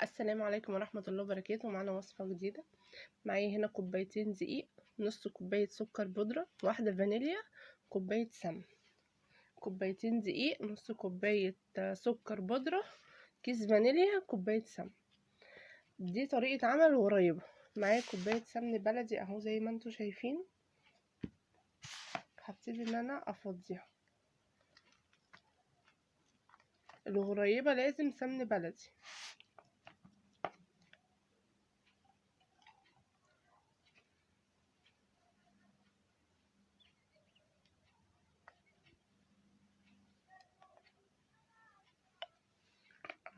السلام عليكم ورحمة الله وبركاته. معانا وصفة جديدة. معايا هنا كوبايتين دقيق، نص كوباية سكر بودرة، واحدة فانيليا، كوباية سمن. كوبايتين دقيق، نص كوباية سكر بودرة، كيس فانيليا، كوباية سمن. دي طريقة عمل قريبة. معايا كوباية سمن بلدي اهو زي ما انتوا شايفين. هبتدي ان انا افضيها. الغريبة لازم سمن بلدي.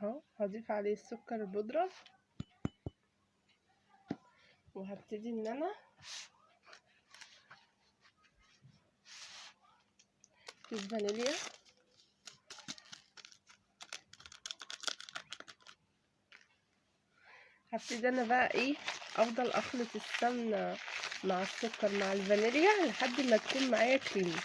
اهو هضيف عليه السكر البودرة، وهبتدي ان انا كيس فانيليا، هبتدي انا بقى افضل اخلط السمنه مع السكر مع الفانيليا لحد ما تكون معايا كريمي.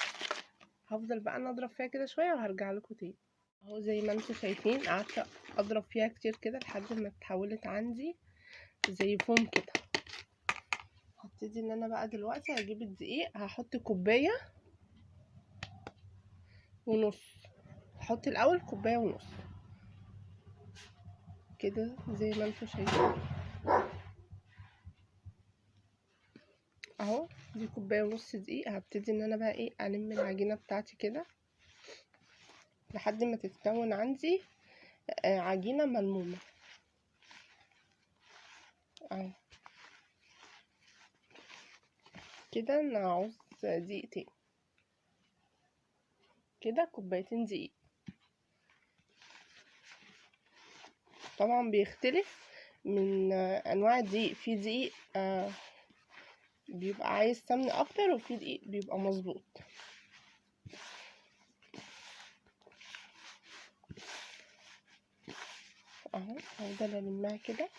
هفضل بقى انا اضرب فيها كده شويه وهرجع لكم تاني. اهو زي ما انتم شايفين قعدت اضرب فيها كتير كده لحد ما اتحولت عندي زي فوم كده. هبتدي ان انا بقى دلوقتي هجيب الدقيق، هحط كوبايه ونص. هحط الاول كوبايه ونص كده زي ما انتم شايفين. اهو دي كوبايه ونص دقيق. هبتدي ان انا بقى الم العجينه بتاعتي كده لحد ما تتكون عندي عجينه ملمومه اهو كده. انا عاوز دقيقتين كده، كوبايتين دقيق. طبعا بيختلف من انواع الدقيق. في دقيق بيبقى عايز سمن اكتر، وفي دقيق بيبقى مظبوط. اهو هفضل المها كده.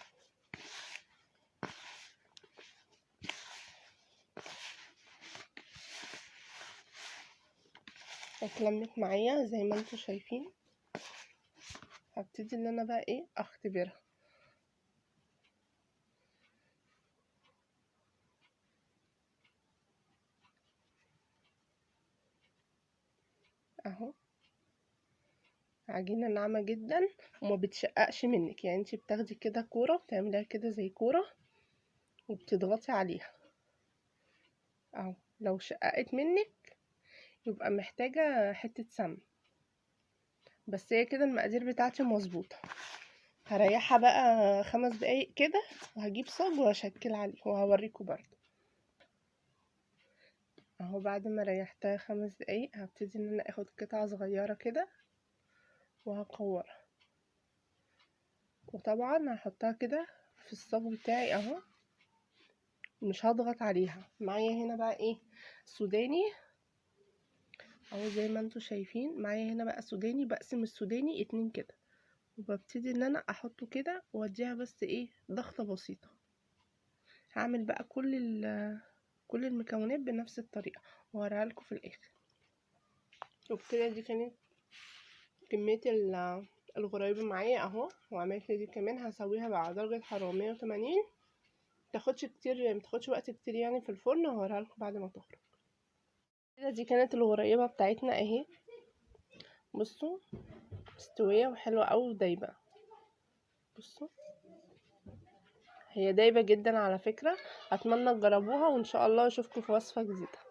اتلمت معايا زي ما انتوا شايفين. هبتدي ان انا بقى اختبرها. اهو عجينه ناعمه جدا وما بتشققش منك. يعني انتي بتاخدي كده كوره، بتعمليها كده زي كوره وبتضغطي عليها. اهو لو شققت منك يبقى محتاجه حته سمن، بس هي كده المقادير بتاعتي مظبوطه. هريحها بقى 5 دقايق كده، وهجيب صاج واشكل عليه وهوريكم برضو. اهو بعد ما ريحتها 5 دقايق هبتدي ان انا اخد قطعه صغيره كده وهكورها. وطبعا هحطها كده في الصاج بتاعي اهو، مش هضغط عليها. معايا هنا بقى سوداني اهو زي ما انتوا شايفين. معايا هنا بقى سوداني، بقسم السوداني 2 كده، وببتدي ان انا احطه كده واديها بس ضغطه بسيطه. هعمل بقى كل المكونات بنفس الطريقه وهوريها لكم في الاخر. وبكده دي كانت كميه الغرايب معايا اهو. وعملت دي كمان هسويها بقى على درجه حراره 180. متاخدش كتير، متاخدش وقت كتير يعني في الفرن. وهوريها لكم بعد ما تخرج. كده دي كانت الغريبه بتاعتنا اهي. بصوا مستويه وحلوه قوي ودايبه. بصوا هي دايبه جدا على فكره. اتمنى تجربوها، وان شاء الله اشوفكم في وصفه جديده.